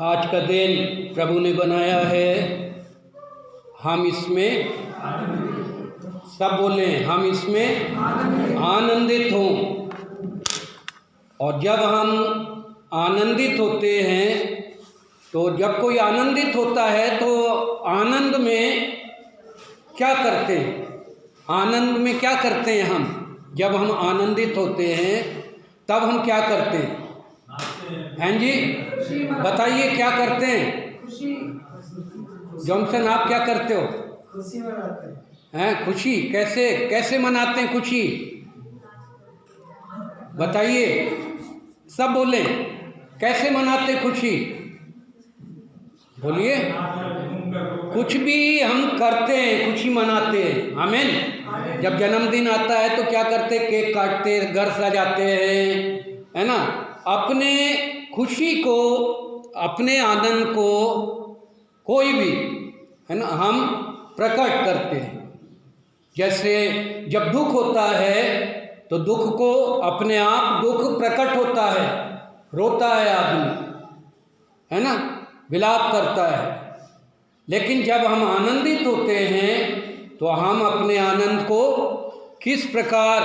आज का दिन प्रभु ने बनाया है, हम इसमें सब बोले हम इसमें आनंदित हों। और जब हम आनंदित होते हैं तो जब कोई आनंदित होता है तो आनंद में क्या करते हैं? आनंद में क्या करते हैं हम? जब हम आनंदित होते हैं तब हम क्या करते हैं? हैं जी, बताइए क्या करते हैं? जॉनसन, आप क्या करते हो? खुशी मनाते हैं? खुशी कैसे मनाते हैं खुशी? बताइए, सब बोलें, कैसे मनाते खुशी? बोलिए। कुछ भी हम करते हैं, खुशी मनाते हैं। आमीन। जब जन्मदिन आता है तो क्या करते? केक काटते, घर सजाते हैं, है ना? अपने खुशी को, अपने आनंद को कोई भी, है ना, हम प्रकट करते हैं। जैसे जब दुख होता है तो दुख को अपने आप दुख प्रकट होता है, रोता है आदमी, है ना, विलाप करता है। लेकिन जब हम आनंदित होते हैं तो हम अपने आनंद को किस प्रकार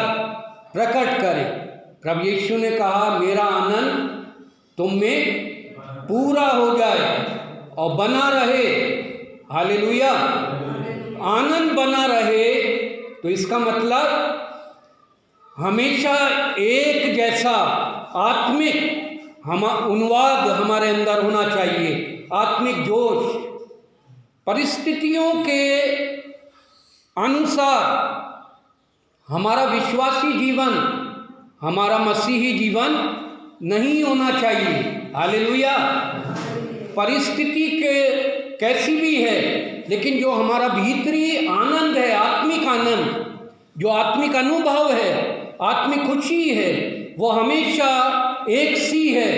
प्रकट करें? प्रभु यीशु ने कहा, मेरा आनंद तुम में पूरा हो जाए और बना रहे। हालेलुया। आनंद बना रहे तो इसका मतलब हमेशा एक जैसा आत्मिक उन्माद हमारे अंदर होना चाहिए, आत्मिक जोश। परिस्थितियों के अनुसार हमारा विश्वासी जीवन, हमारा मसीही जीवन नहीं होना चाहिए। हालेलुया। परिस्थिति के कैसी भी है, लेकिन जो हमारा भीतरी आनंद है, आत्मिक आनंद, जो आत्मिक अनुभव है, आत्मिक खुशी है, वो हमेशा एक सी है,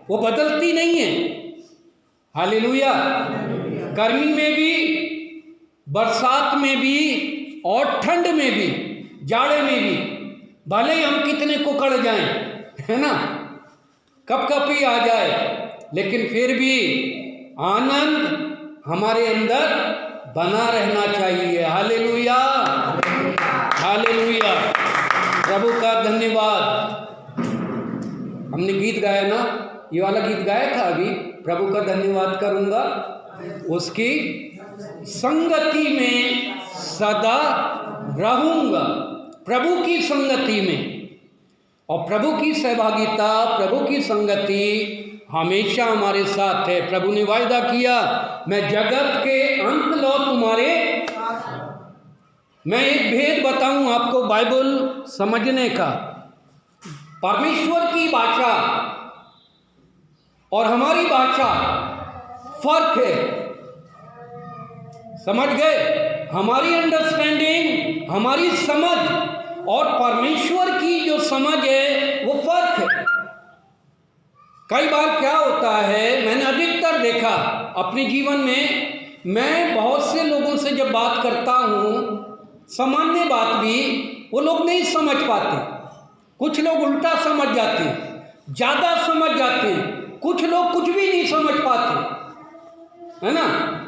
वो बदलती नहीं है। हालेलुया। गर्मी में भी, बरसात में भी और ठंड में भी, जाड़े में भी, भले ही हम कितने कुकड़ जाएं, है ना, कपकपी आ जाए, लेकिन फिर भी आनंद हमारे अंदर बना रहना चाहिए। Hallelujah, hallelujah. प्रभु का धन्यवाद। हमने गीत गाया ना, ये वाला गीत गाया था अभी, प्रभु का धन्यवाद करूंगा, उसकी संगति में सदा रहूंगा। प्रभु की संगति में, और प्रभु की सहभागिता, प्रभु की संगति हमेशा हमारे साथ है। प्रभु ने वायदा किया, मैं जगत के अंत लो तुम्हारे। मैं एक भेद बताऊं आपको बाइबल समझने का। परमेश्वर की भाषा और हमारी भाषा फर्क है, समझ गए? हमारी अंडरस्टैंडिंग, हमारी समझ और परमेश्वर की जो समझ है वो फर्क है। कई बार क्या होता है, मैंने अधिकतर देखा अपने जीवन में, मैं बहुत से लोगों से जब बात करता हूँ, सामान्य बात भी वो लोग नहीं समझ पाते। कुछ लोग उल्टा समझ जाते हैं, ज़्यादा समझ जाते हैं, कुछ लोग कुछ भी नहीं समझ पाते, है ना।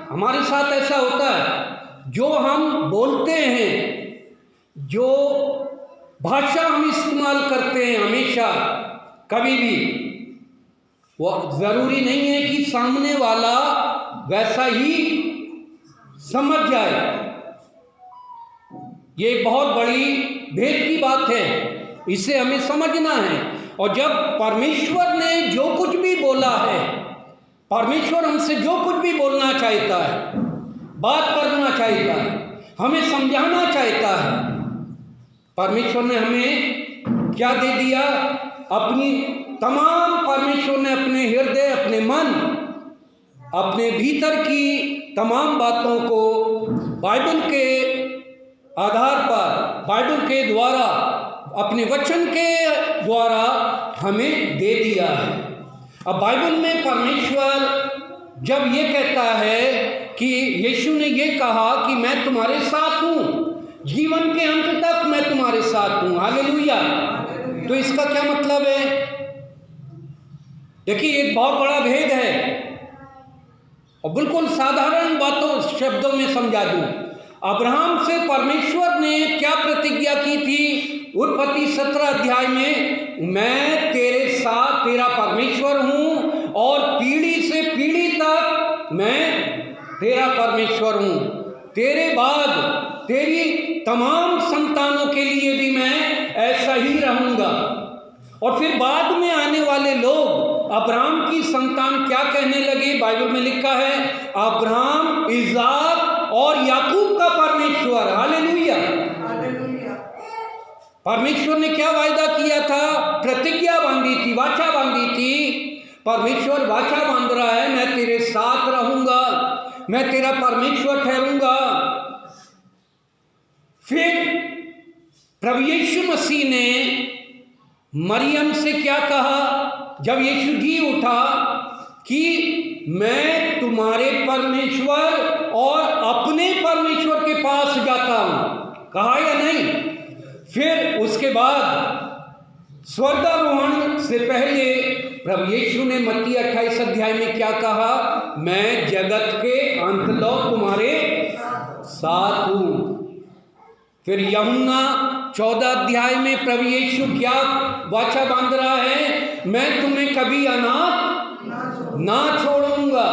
हमारे साथ ऐसा होता है, जो हम बोलते हैं, जो भाषा हम इस्तेमाल करते हैं हमेशा, कभी भी वो ज़रूरी नहीं है कि सामने वाला वैसा ही समझ जाए। ये एक बहुत बड़ी भेद की बात है, इसे हमें समझना है। और जब परमेश्वर ने जो कुछ भी बोला है, परमेश्वर हमसे जो कुछ भी बोलना चाहता है, बात करना चाहता है, हमें समझाना चाहता है, परमेश्वर ने हमें क्या दे दिया? अपनी तमाम, परमेश्वर ने अपने हृदय, अपने मन, अपने भीतर की तमाम बातों को बाइबल के आधार पर, बाइबल के द्वारा, अपने वचन के द्वारा हमें दे दिया है। अब बाइबल में परमेश्वर जब ये कहता है कि यीशु ने ये कहा कि मैं तुम्हारे साथ हूँ, जीवन के अंत तक मैं तुम्हारे साथ हूँ। हालेलुया। तो इसका क्या मतलब है? देखिए, एक बहुत बड़ा भेद है। और बिल्कुल साधारण बातों शब्दों में समझा दूं। अब्राहम से परमेश्वर ने क्या प्रतिज्ञा की थी? उत्पत्ति 17 अध्याय में, मैं तेरे साथ तेरा परमेश्वर हूं और पीढ़ी से पीढ़ी तक मैं तेरा परमेश्वर हूं। तेरे बाद तेरी तमाम संतानों के लिए भी मैं ऐसा ही रहूंगा। और फिर बाद में आने वाले लोग अब्राहम की संतान क्या कहने लगे? बाइबल में लिखा है, अब्राहम, इज़ाक और याकूब का परमेश्वर। हालेलुया। परमेश्वर ने क्या वायदा किया था? प्रतिज्ञा बांधी थी, वाचा बांधी थी। परमेश्वर वाचा बांध रहा है, मैं तेरे साथ रहूंगा, मैं तेरा परमेश्वर ठहरूंगा। फिर प्रभु यीशु मसीह ने मरियम से क्या कहा जब यीशु जी उठा? कि मैं तुम्हारे परमेश्वर और अपने परमेश्वर के पास जाता हूं। कहा या नहीं? फिर उसके बाद स्वर्गारोहण से पहले प्रभु यीशु ने मत्ती 28 अध्याय में क्या कहा? मैं जगत के अंत तक तुम्हारे साथ हूं। फिर यूहन्ना 14 अध्याय में प्रभु यीशु क्या वाचा बांध रहा है? मैं तुम्हें कभी अनाथ ना छोड़ूंगा,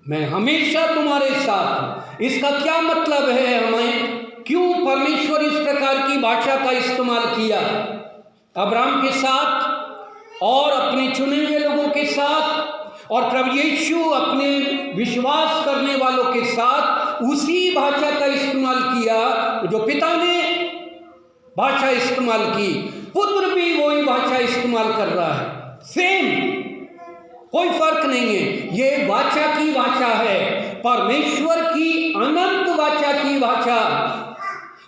मैं हमेशा तुम्हारे साथ। इसका क्या मतलब है? हमें क्यों परमेश्वर इस प्रकार की भाषा का इस्तेमाल किया? अब्राहम के साथ और अपने चुने हुए लोगों के साथ, और प्रभु यीशु अपने विश्वास करने वालों के साथ उसी भाषा का इस्तेमाल किया जो पिता ने भाषा इस्तेमाल की। पुत्र भी वही भाषा इस्तेमाल कर रहा है, सेम, कोई फर्क नहीं है। ये वाचा की भाषा है, परमेश्वर की अनंत वाचा की भाषा।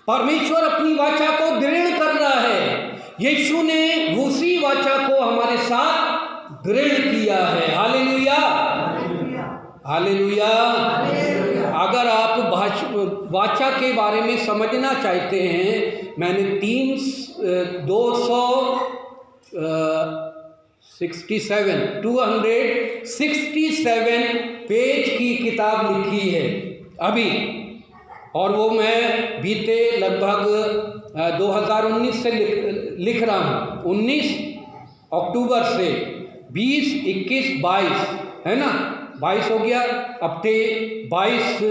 परमेश्वर अपनी वाचा को दृढ़ कर रहा है। यीशु ने उसी वाचा को हमारे साथ दृढ़ किया है। Hallelujah, hallelujah. अगर आप वाचा के बारे में समझना चाहते हैं, मैंने 267 पेज की किताब लिखी है अभी, और वो मैं बीते लगभग 2019 से लिख रहा हूँ। 19 अक्टूबर से 20, 21, 22 है ना, 22 हो गया, अब 22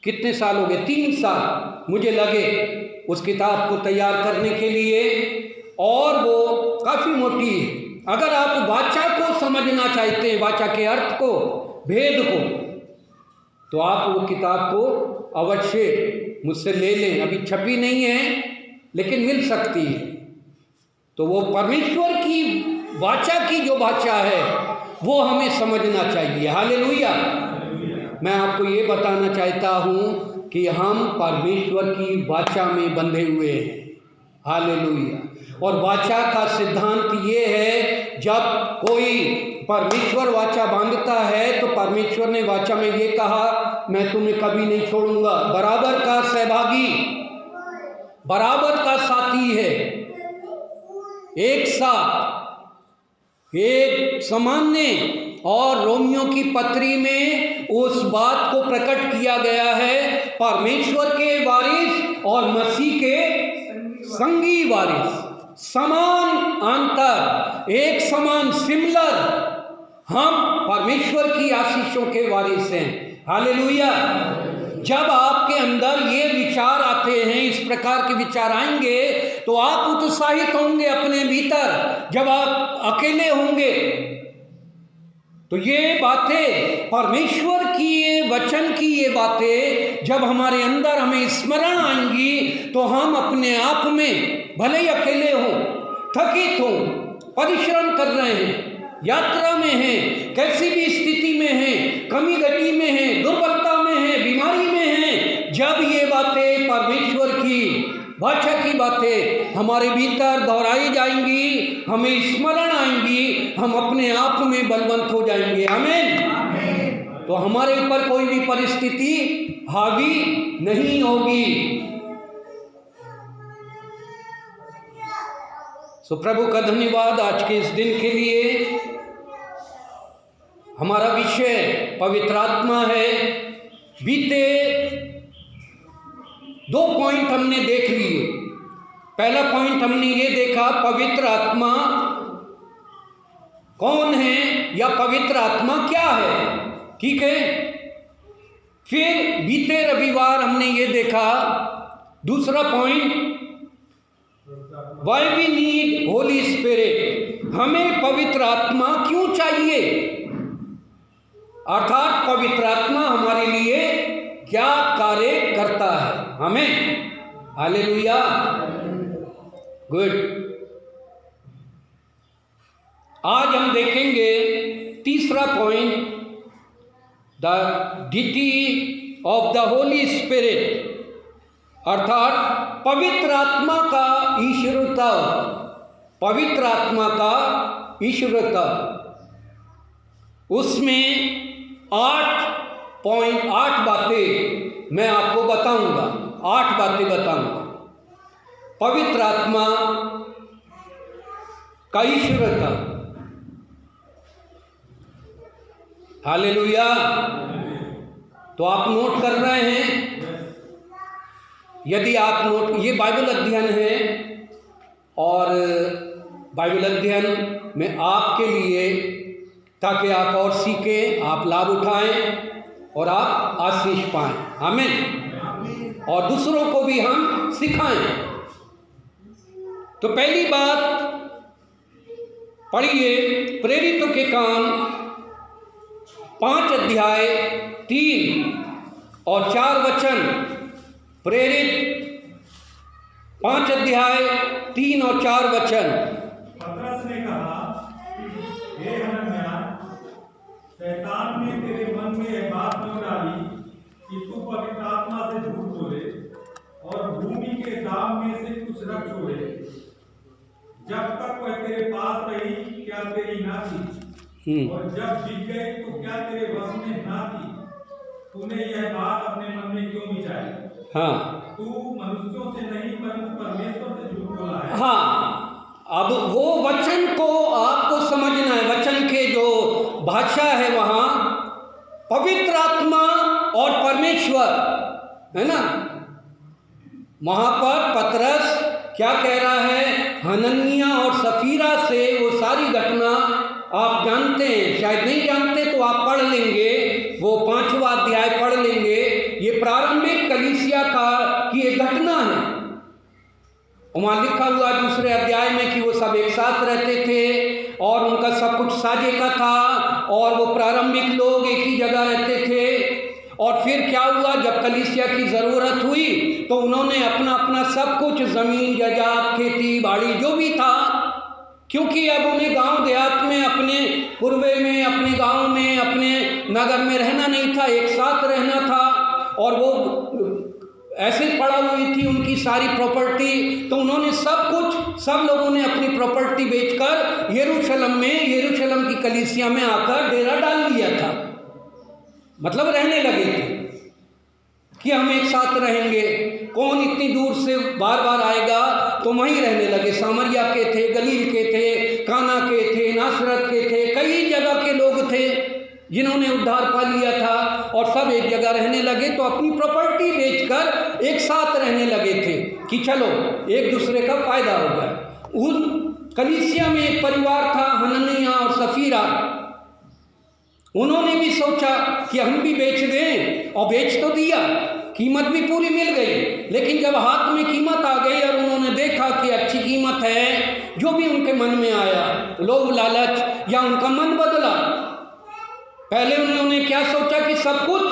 कितने साल हो गए? 3 साल मुझे लगे उस किताब को तैयार करने के लिए, और वो काफ़ी मोटी है। अगर आप वाचा को समझना चाहते हैं, वाचा के अर्थ को, भेद को, तो आप वो किताब को अवश्य मुझसे ले लें। अभी छपी नहीं है लेकिन मिल सकती है। तो वो परमेश्वर की वाचा की जो भाषा है वो हमें समझना चाहिए। हालेलुया। मैं आपको ये बताना चाहता हूँ कि हम परमेश्वर की वाचा में बंधे हुए हैं। हालेलुया। और वाचा का सिद्धांत ये है, जब कोई परमेश्वर वाचा बांधता है तो परमेश्वर ने वाचा में ये कहा, मैं तुम्हें कभी नहीं छोड़ूंगा। बराबर का सहभागी, बराबर का साथी है, एक साथ, एक सामान्य। और रोमियो की पत्री में उस बात को प्रकट किया गया है, परमेश्वर के वारिस और मसीह के संगी वारिस, समान अंतर, एक समान, सिमिलर। हम परमेश्वर की आशीषों के वारिस हैं। हालेलुया। जब आपके अंदर ये विचार आते हैं, इस प्रकार के विचार आएंगे, तो आप उत्साहित होंगे अपने भीतर। जब आप अकेले होंगे तो ये बातें, परमेश्वर की ये वचन की ये बातें जब हमारे अंदर हमें स्मरण आएंगी, तो हम अपने आप में, भले ही अकेले हों, थकित हों, परिश्रम कर रहे हैं, यात्रा में हैं, कैसी भी स्थिति में हैं, कमी गति में हैं, दुर्बलता में हैं, बीमारी में हैं, जब ये बातें, परमेश्वर की भाषा की बातें हमारे भीतर दोहराई जाएंगी, हमें स्मरण आएंगी, हम अपने आप में बलवंत हो जाएंगे। आमीन। तो हमारे ऊपर कोई भी परिस्थिति हावी नहीं होगी। सो प्रभु का धन्यवाद आज के इस दिन के लिए। हमारा विषय पवित्र आत्मा है। बीते 2 पॉइंट हमने देख लिए। पहला पॉइंट हमने ये देखा पवित्र आत्मा कौन है या पवित्र आत्मा क्या है, ठीक है। फिर बीते रविवार हमने ये देखा दूसरा point, why we need holy spirit, हमें पवित्र आत्मा क्यों चाहिए, अर्थात पवित्र आत्मा हमारे लिए क्या कार्य करता है। हमें हालेलुया, गुड। आज हम देखेंगे तीसरा point, the deity of the holy spirit, अर्थात पवित्र आत्मा का ईश्वरता, पवित्र आत्मा का ईश्वरता। उसमें 8 बातें मैं आपको बताऊंगा, 8 बातें बताऊंगा। पवित्र आत्मा का ईश्वरता, हालेलुया। तो आप नोट कर रहे हैं? यदि आप नोट, ये बाइबल अध्ययन है और बाइबल अध्ययन में आपके लिए, ताकि आप और सीखें, आप लाभ उठाएं और आप आशीष पाएं। आमीन। और दूसरों को भी हम सिखाएं। तो पहली बात पढ़िए, प्रेरितों के काम 5 अध्याय 3 और 4 वचन। प्रेरित 5 अध्याय 3 और 4 वचन। पतरस ने कहा, हे हनन्याह, शैतान ने तेरे मन में यह बात क्यों डाली कि तू पवित्र आत्मा से झूठ बोले और भूमि के दाम में से कुछ रख छोड़े। जब तक वह तेरे पास रही, क्या तेरी ना थी? और जब बिक गई तो क्या तेरे वश में ना थी? तूने यह बात अपने मन में क्यों विचारी? हाँ, तू मनुष्यों से नहीं परंतु परमेश्वर से झूठ बोला है। हाँ, अब वो वचन को आपको समझना है। वचन के जो भाषा है वहाँ पवित्र आत्मा और परमेश्वर है ना। वहाँ पर पतरस क्या कह रहा है, हनन्याह और सफीरा से वो सारी घटना आप जानते हैं, शायद नहीं जानते तो आप पढ़ लेंगे, वो 5वां अध्याय पढ़ लेंगे। ये प्रारंभिक कलीसिया का की एक घटना है। वहाँ लिखा हुआ दूसरे अध्याय में कि वो सब एक साथ रहते थे और उनका सब कुछ साझे का था और वो प्रारंभिक लोग एक ही जगह रहते थे। और फिर क्या हुआ, जब कलीसिया की ज़रूरत हुई तो उन्होंने अपना अपना सब कुछ, ज़मीन जायदाद, खेती बाड़ी जो भी था, क्योंकि अब उन्हें गांव देहात में, अपने पूर्वे में, अपने गांव में, अपने नगर में रहना नहीं था, एक साथ रहना था। और वो ऐसे पड़ा हुई थी उनकी सारी प्रॉपर्टी, तो उन्होंने सब कुछ, सब लोगों ने अपनी प्रॉपर्टी बेचकर यरूशलेम में, यरूशलेम की कलीसिया में आकर डेरा डाल लिया था। मतलब रहने लगे थे कि हम एक साथ रहेंगे, कौन इतनी दूर से बार बार आएगा, तो वहीं रहने लगे। सामरिया के थे, गलील के थे, काना के थे, नासरत के थे, कई जगह के लोग थे जिन्होंने उद्धार पा लिया था और सब एक जगह रहने लगे। तो अपनी प्रॉपर्टी बेचकर एक साथ रहने लगे थे कि चलो एक दूसरे का फायदा हो जाए। उन कलीसिया में एक परिवार था, हनन्याह और सफीरा। उन्होंने भी सोचा कि हम भी बेच दें, और बेच तो दिया, कीमत भी पूरी मिल गई। लेकिन जब हाथ में कीमत आ गई और उन्होंने देखा कि अच्छी कीमत है, जो भी उनके मन में आया, लोभ लालच या उनका मन बदला। पहले उन्होंने क्या सोचा कि सब कुछ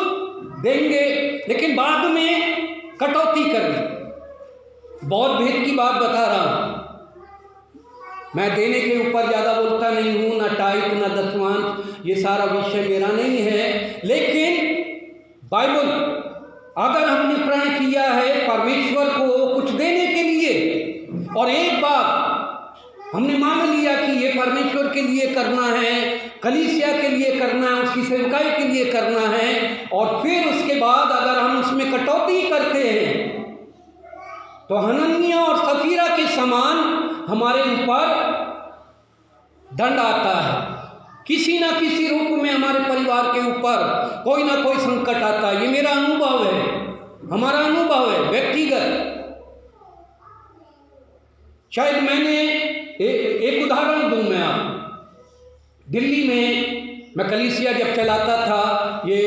देंगे, लेकिन बाद में कटौती कर दी। बहुत भेद की बात बता रहा हूँ मैं, देने के ऊपर ज़्यादा बोलता नहीं हूँ, ना टाइट ना दसवांश, ये सारा विषय मेरा नहीं है। लेकिन बाइबल, अगर हमने प्रण किया है परमेश्वर को कुछ देने के लिए, और एक बार हमने मान लिया कि ये परमेश्वर के लिए करना है, कलीसिया के लिए करना है, उसकी सेवकाई के लिए करना है, और फिर उसके बाद अगर हम उसमें कटौती करते हैं तो हनन्याह और सफीरा के समान हमारे ऊपर दंड आता है। किसी ना किसी रूप में हमारे परिवार के ऊपर कोई ना कोई संकट आता है। ये मेरा अनुभव है, हमारा अनुभव है व्यक्तिगत। शायद मैंने एक उदाहरण दूं मैं आप, दिल्ली में मैं कलीसिया जब चलाता था, ये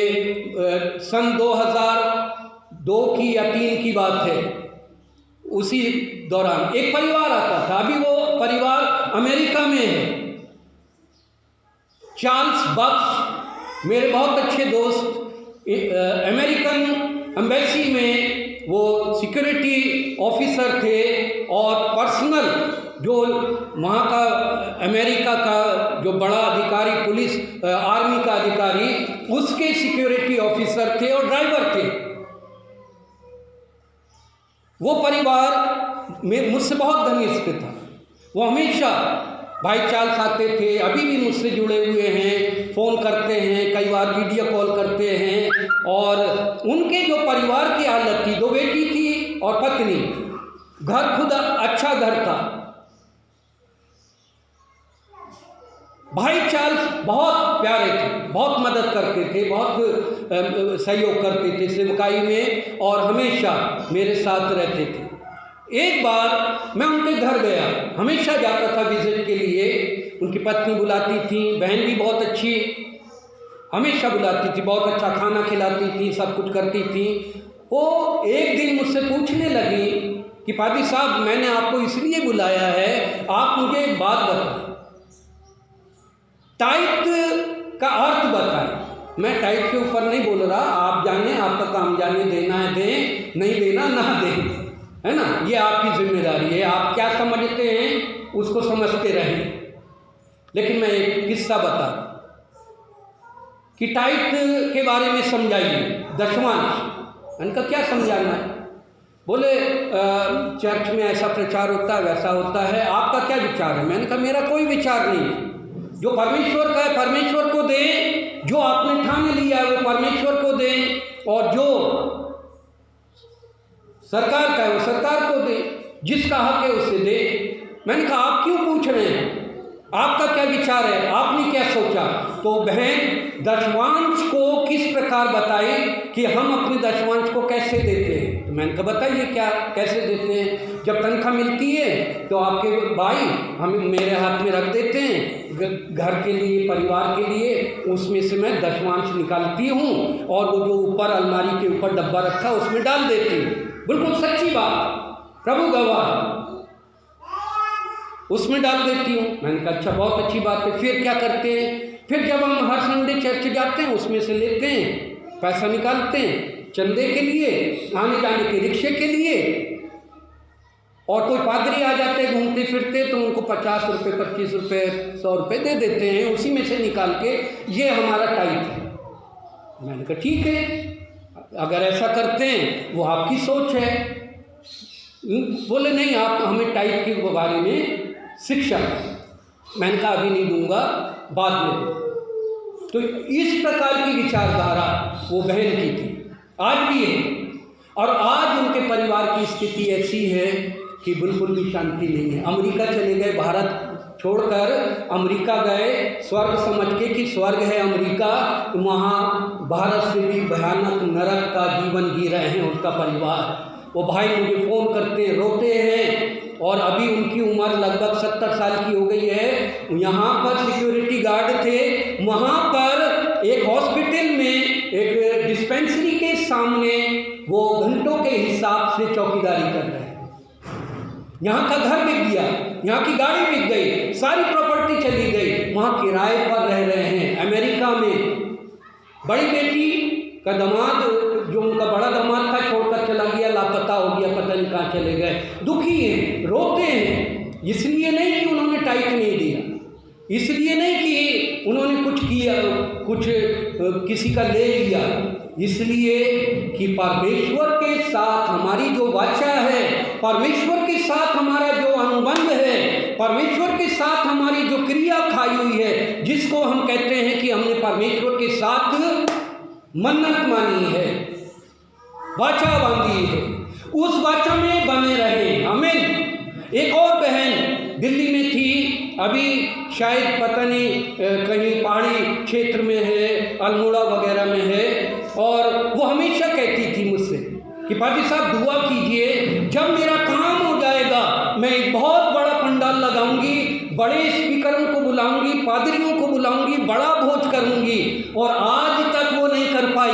सन 2002 की या 3 की बात है, उसी दौरान एक परिवार आता था। अभी वो परिवार अमेरिका में है। चार्ल्स बक्स मेरे बहुत अच्छे दोस्त, अमेरिकन एम्बेसी में वो सिक्योरिटी ऑफिसर थे और पर्सनल जो वहाँ का अमेरिका का जो बड़ा अधिकारी, पुलिस आर्मी का अधिकारी, उसके सिक्योरिटी ऑफिसर थे और ड्राइवर थे। वो परिवार में मुझसे बहुत घनिष्ठ था। वो हमेशा भाई चार्ल्स आते थे, अभी भी मुझसे जुड़े हुए हैं, फ़ोन करते हैं, कई बार वीडियो कॉल करते हैं। और उनके जो परिवार की हालत थी, 2 बेटी थी और पत्नी, घर खुद अच्छा घर था। भाई चार्ल्स बहुत प्यारे थे, बहुत मदद करते थे, बहुत सहयोग करते थे सेवकाई में और हमेशा मेरे साथ रहते थे। एक बार मैं उनके घर गया, हमेशा जाता था विजिट के लिए। उनकी पत्नी बुलाती थी, बहन भी बहुत अच्छी, हमेशा बुलाती थी, बहुत अच्छा खाना खिलाती थी, सब कुछ करती थी। वो एक दिन मुझसे पूछने लगी कि पादी साहब, मैंने आपको इसलिए बुलाया है, आप मुझे एक बात बताएं, टाइट का अर्थ बताएं। मैं टाइट के ऊपर नहीं बोल रहा, आप जाने, आपका काम जाने, देना है दें, नहीं देना ना दें, है ना, ये आपकी जिम्मेदारी है। आप क्या समझते हैं उसको समझते रहें। लेकिन मैं एक किस्सा बता कि टाइट के बारे में समझाइए, दशमांश। इनका क्या समझाना है? बोले चर्च में ऐसा प्रचार होता है, वैसा होता है, आपका क्या विचार है? मैंने कहा मेरा कोई विचार नहीं है, जो परमेश्वर का है परमेश्वर को दें, जो आपने ठान लिया है वो परमेश्वर को दें, और जो सरकार का है वो सरकार को दे, जिसका हक है उसे दे। मैंने कहा आप क्यों पूछ रहे हैं, आपका क्या विचार है, आपने क्या सोचा? तो बहन दशमांश को किस प्रकार बताए कि हम अपने दशमांश को कैसे देते हैं। तो मैंने कहा बताइए क्या, कैसे देते हैं? जब तनख्वाह मिलती है तो आपके भाई हमें मेरे हाथ में रख देते हैं घर के लिए, परिवार के लिए, उसमें से मैं दशमांश निकालती हूँ और वो जो ऊपर अलमारी के ऊपर डब्बा रखा उसमें डाल देती हूँ। बिल्कुल सच्ची बात, प्रभु गवाह, उसमें डाल देती हूँ। मैंने कहा अच्छा, बहुत अच्छी बात है। फिर क्या करते हैं? फिर जब हम हर संडे चर्च जाते हैं उसमें से लेते हैं, पैसा निकालते हैं चंदे के लिए, आने जाने के रिक्शे के लिए। और कोई पादरी आ जाते हैं घूमते फिरते तो उनको 50 रुपये, 25 रुपये, 100 रुपये दे देते हैं, उसी में से निकाल के ये हमारा टाइट है। मैंने कहा ठीक है, अगर ऐसा करते हैं वो आपकी सोच है। बोले नहीं, आप हमें टाइट के बारे में शिक्षा। मैंने कहा अभी नहीं दूंगा, बाद में। तो इस प्रकार की विचारधारा वो बहन की थी, आज भी है। और आज उनके परिवार की स्थिति ऐसी है कि बिल्कुल भी शांति नहीं है। अमेरिका चले गए, भारत छोड़कर अमेरिका गए, स्वर्ग समझ के कि स्वर्ग है अमेरिका, वहाँ भारत से भी भयानक नरक का जीवन जी रहे हैं उनका परिवार। वो भाई मुझे फ़ोन करते हैं, रोते हैं, और अभी उनकी उम्र लगभग 70 साल की हो गई है। यहाँ पर सिक्योरिटी गार्ड थे, वहाँ पर एक हॉस्पिटल में एक डिस्पेंसरी के सामने वो घंटों के हिसाब से चौकीदारी कर रहे हैं। यहाँ का घर बिक गया, यहाँ की गाड़ी बिक गई, सारी प्रॉपर्टी चली गई, वहाँ किराए पर रह रहे हैं अमेरिका में। बड़ी बेटी का दामाद, जो उनका बड़ा दामाद था, छोड़कर चला गया, लापता हो गया, पता नहीं कहाँ चले गए। दुखी हैं, रोते हैं, इसलिए नहीं कि उन्होंने टाइट नहीं दिया, इसलिए नहीं कि उन्होंने कुछ किया, कुछ किसी का ले लिया, इसलिए कि परमेश्वर के साथ हमारी जो वाचा है, परमेश्वर के साथ हमारा जो अनुबंध है, परमेश्वर के साथ हमारी जो क्रिया खाई हुई है, जिसको हम कहते हैं कि हमने परमेश्वर के साथ मन्नत मानी है, वाचा बांधी है, उस वाचा में बने रहे। आमीन। एक और बहन दिल्ली में थी, अभी शायद पता नहीं कहीं पहाड़ी क्षेत्र में है, अल्मोड़ा वगैरह में है, और वो हमेशा कहती थी मुझसे कि पादी साहब दुआ कीजिए, जब मेरा काम हो जाएगा मैं एक बहुत बड़ा पंडाल लगाऊंगी, बड़े स्पीकरों को बुलाऊंगी, पादरियों को बुलाऊंगी, बड़ा भोज करूंगी, और आज तक वो नहीं कर पाई।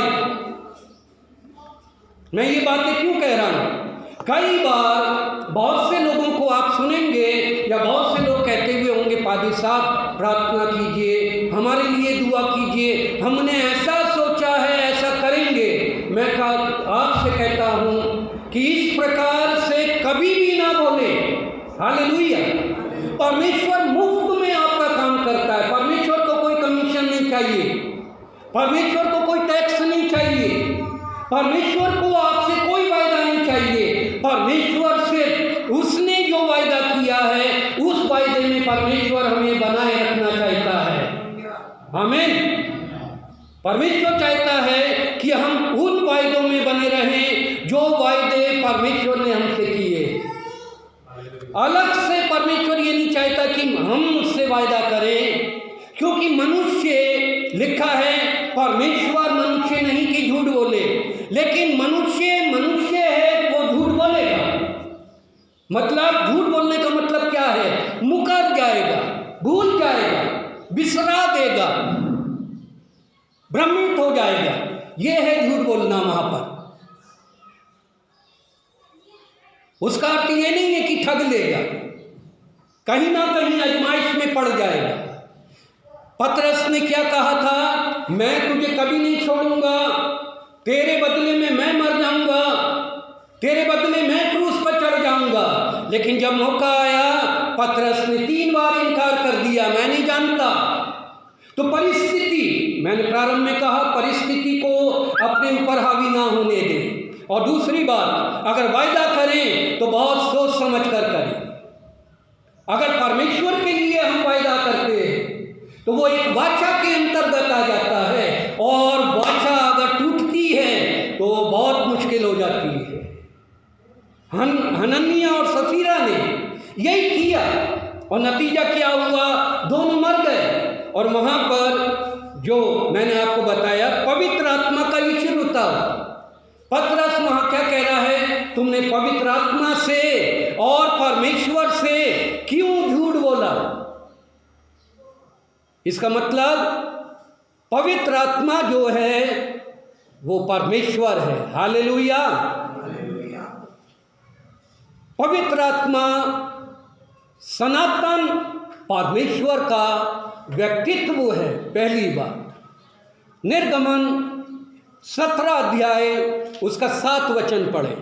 मैं ये बातें क्यों कह रहा हूँ? कई बार बहुत से लोगों को आप सुनेंगे या बहुत से लोग कहते हुए होंगे, पादी साहब प्रार्थना कीजिए, हमारे लिए दुआ कीजिए, हमने ऐसा सोचा है, ऐसा करेंगे। मैं आपसे कहता हूँ कि इस प्रकार से कभी भी ना बोले। हालेलुया। परमेश्वर मुफ्त में आपका काम करता है। परमेश्वर को कोई कमीशन नहीं चाहिए, परमेश्वर को कोई टैक्स नहीं चाहिए, परमेश्वर को आपसे कोई वायदा नहीं चाहिए। परमेश्वर से उसने जो वायदा किया है उस वायदे में परमेश्वर हमें बनाए रखना चाहता है। आमीन। परमेश्वर चाहता है कि हम उन वायदों में बने रहें जो वायदे परमेश्वर ने हमसे किए। अलग से परमेश्वर ये नहीं चाहता कि हम उससे वायदा करें, क्योंकि मनुष्य लिखा है, परमेश्वर मनुष्य नहीं कि झूठ बोले, लेकिन मनुष्य है वो झूठ बोलेगा। मतलब झूठ बोलने का मतलब क्या है? मुकर जाएगा, भूल जाएगा, बिसरा देगा, भ्रमित हो जाएगा। यह है झूठ बोलना। वहां पर उसका अर्थ ये नहीं है कि ठग लेगा, कहीं ना कहीं आजमाइश में पड़ जाएगा। पतरस ने क्या कहा था? मैं तुझे कभी नहीं छोड़ूंगा, तेरे बदले में मैं मर जाऊंगा, तेरे बदले मैं क्रूस पर चढ़ जाऊंगा। लेकिन जब मौका आया, पतरस ने 3 बार इनकार कर दिया, मैं नहीं जानता। तो परिस्थिति, मैंने प्रारंभ में कहा, परिस्थिति को अपने ऊपर हावी ना होने दें। और दूसरी बात, अगर वायदा करें तो बहुत सोच समझ कर करें। अगर परमेश्वर के लिए हम वायदा करते हैं तो वो एक वाचा के अंतर्गत आ जाता है, और वाचा अगर टूटती है तो बहुत मुश्किल हो जाती है। हनन्याह और सफीरा ने यही किया, और नतीजा क्या हुआ? दोनों मर गए। और वहां पर जो मैंने आपको बताया, पवित्र आत्मा का ईश्वर होता। पतरस वहां क्या कह रहा है? तुमने पवित्र आत्मा से और परमेश्वर से क्यों झूठ बोला? इसका मतलब पवित्र आत्मा जो है वो परमेश्वर है। हालेलुया। पवित्र आत्मा सनातन परमेश्वर का व्यक्तित्व है। पहली बात, निर्गमन 17 अध्याय उसका 7 वचन पढ़े।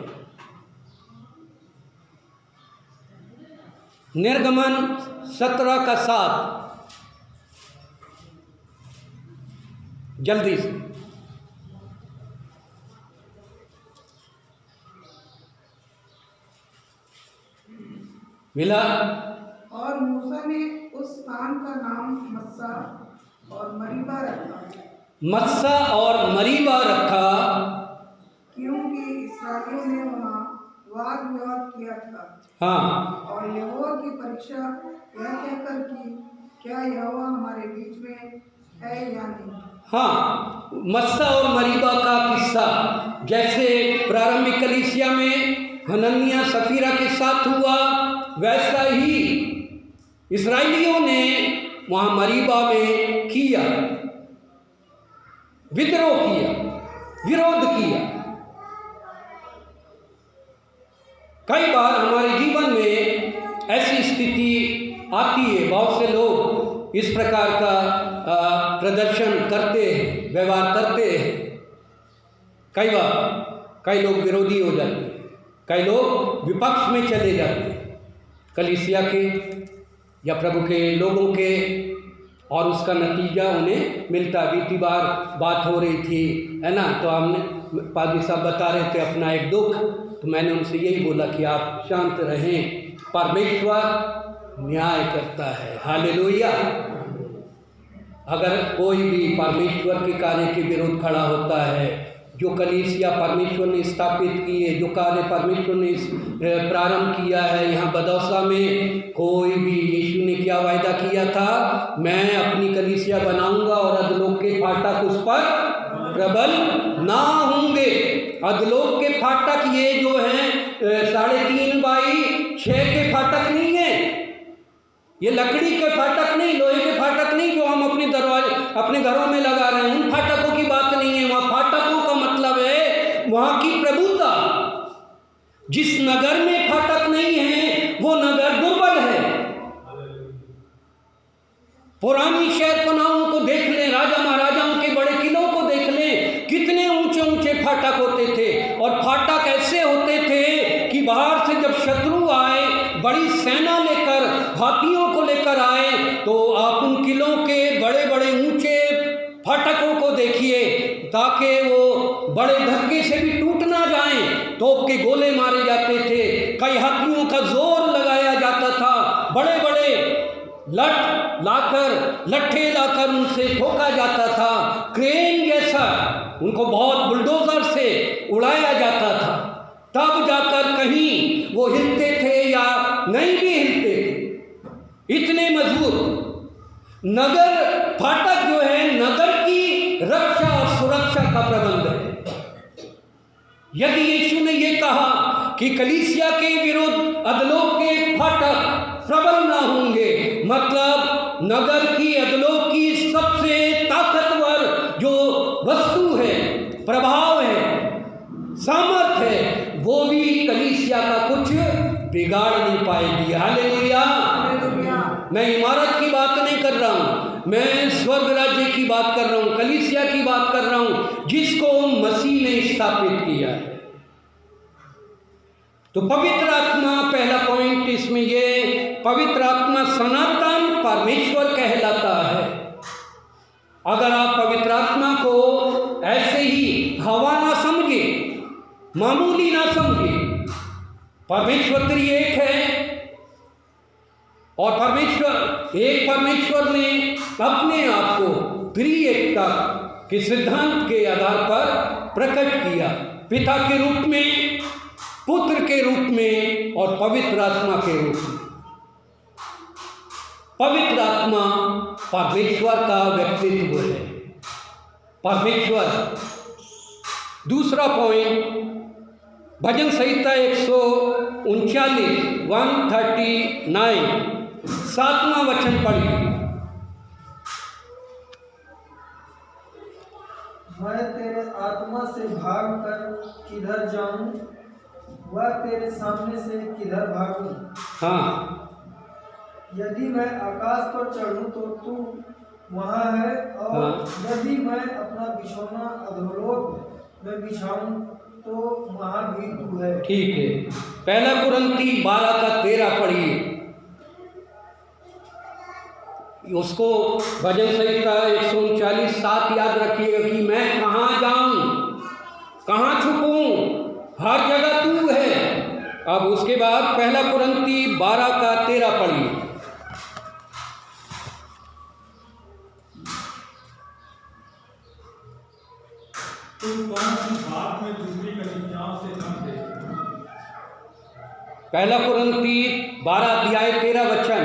निर्गमन 17 का 7, जल्दी से। मिला? और मूसा ने उस स्थान का नाम मस्सा और मरीबा रखा। मस्सा और मरीबा रखा, क्योंकि इस्राएलियों ने वहाँ वाद विवाद किया था। हाँ, और यहोवा की परीक्षा यह कहकर कि क्या यहोवा हमारे बीच में है या नहीं। हाँ, मस्सा और मरीबा का किस्सा जैसे प्रारंभिक कलीसिया में हनन्याह सफीरा के साथ हुआ, वैसा ही इस्राएलियों ने वहाँ मरीबा में किया, विद्रोह किया, विरोध किया। कई बार हमारे जीवन में ऐसी स्थिति आती है, बहुत से लोग इस प्रकार का प्रदर्शन करते हैं, व्यवहार करते हैं। कई बार कई लोग विरोधी हो जाते हैं, कई लोग विपक्ष में चले जाते हैं कलीसिया के या प्रभु के लोगों के, और उसका नतीजा उन्हें मिलता। बीती बार बात हो रही थी, है ना, तो हमने पादी साहब बता रहे थे अपना एक दुख, तो मैंने उनसे यही बोला कि आप शांत रहें, परमेश्वर न्याय करता है। हालेलुया। अगर कोई भी परमेश्वर के कार्य के विरुद्ध खड़ा होता है जो कलीसिया परमेश्वर ने स्थापित की है, जो कार्य परमेश्वर ने प्रारंभ किया है यहाँ बदौसा में, कोई भी, यीशु ने क्या वायदा किया था, मैं अपनी कलीसिया बनाऊंगा और अधलोक के फाटक उस पर प्रबल ना होंगे। अधलोक के फाटक ये जो हैं 3.5 बाई 6 के फाटक नहीं है, ये लकड़ी के फाटक नहीं, लोहे के फाटक नहीं जो हम अपने दरवाजे अपने घरों में लगा रहे हैं, उन फाटकों की बात नहीं है। वहाँ फाटकों का मतलब है वहाँ की प्रभुता। जिस नगर में फाटक नहीं है वो नगर दुर्बल है। पुरानी शहर पनाहों को देख लें, राजा महाराजाओं के बड़े किलों को देख लें, कितने ऊंचे ऊंचे फाटक होते थे। और फाटक ऐसे होते थे कि बाहर से जब शत्रु आए, बड़ी सेना लेकर, हाथियों को लेकर आए, तो आप उन किलों के बड़े बड़े ऊंचे फाटकों को देखिए, ताकि वो बड़े धक्के से भी टूट ना जाएं। तोप के गोले मारे जाते थे, कई हाथियों का जोर लगाया जाता था, बड़े बड़े लट्ठे लाकर उनसे ठोका जाता था, क्रेन जैसा उनको बहुत बुलडोजर से उड़ाया जाता था, तब जाकर कहीं वो हिलते थे या नहीं भी हिलते थे, इतने मजबूत। नगर फाटक जो है नगर की रक्षा और सुरक्षा का प्रबंध है। यदि यीशु ने ये कहा कि कलीसिया के विरुद्ध अधलोक के फाटक प्रबल ना होंगे, मतलब नगर की, अधलोक की सबसे ताकतवर जो वस्तु है, प्रभाव है, सामर्थ है, वो भी कलीसिया का कुछ बिगाड़ नहीं पाएगी। हालेलुया। मैं इमारत की बात नहीं कर रहा हूँ, मैं स्वर्ग राज्य की बात कर रहा हूँ, कलीसिया की बात कर रहा हूँ, जिसको मसीह ने स्थापित किया है। तो पवित्र आत्मा, पहला पॉइंट इसमें ये, पवित्र आत्मा सनातन परमेश्वर कहलाता है। अगर आप पवित्र आत्मा को ऐसे ही हवा ना समझे, मामूली ना समझे, परमेश्वर त्रिएक है और परमेश्वर ने अपने आप को त्रिएकता के सिद्धांत के आधार पर प्रकट किया, पिता के रूप में, पुत्र के रूप में और पवित्र आत्मा के रूप में। पवित्र आत्मा परमेश्वर का व्यक्तित्व है, परमेश्वर। दूसरा पॉइंट, भजन संहिता 139 7वां वचन पढ़िए। मैं तेरे आत्मा से भाग कर किधर जाऊं, वह तेरे सामने से किधर भागूं। हाँ, यदि मैं आकाश पर चढ़ूं तो तू वहाँ है, और यदि मैं अपना बिछौना अधोलोक में बिछाऊं तो वहाँ भी तू है। ठीक है। पहला कुरिन्थी 12:13 पढ़िए। उसको भजन संहिता 139:7 याद रखिएगा कि मैं कहाँ जाऊं, कहाँ छुपूं, हर जगह तू है। अब उसके बाद पहला कुरिन्थी 12:13 पढ़िए। तुम कौन सी बात में दूसरी कलीसियाओं से कम थे? पहला कुरिन्थी 12:13 वचन।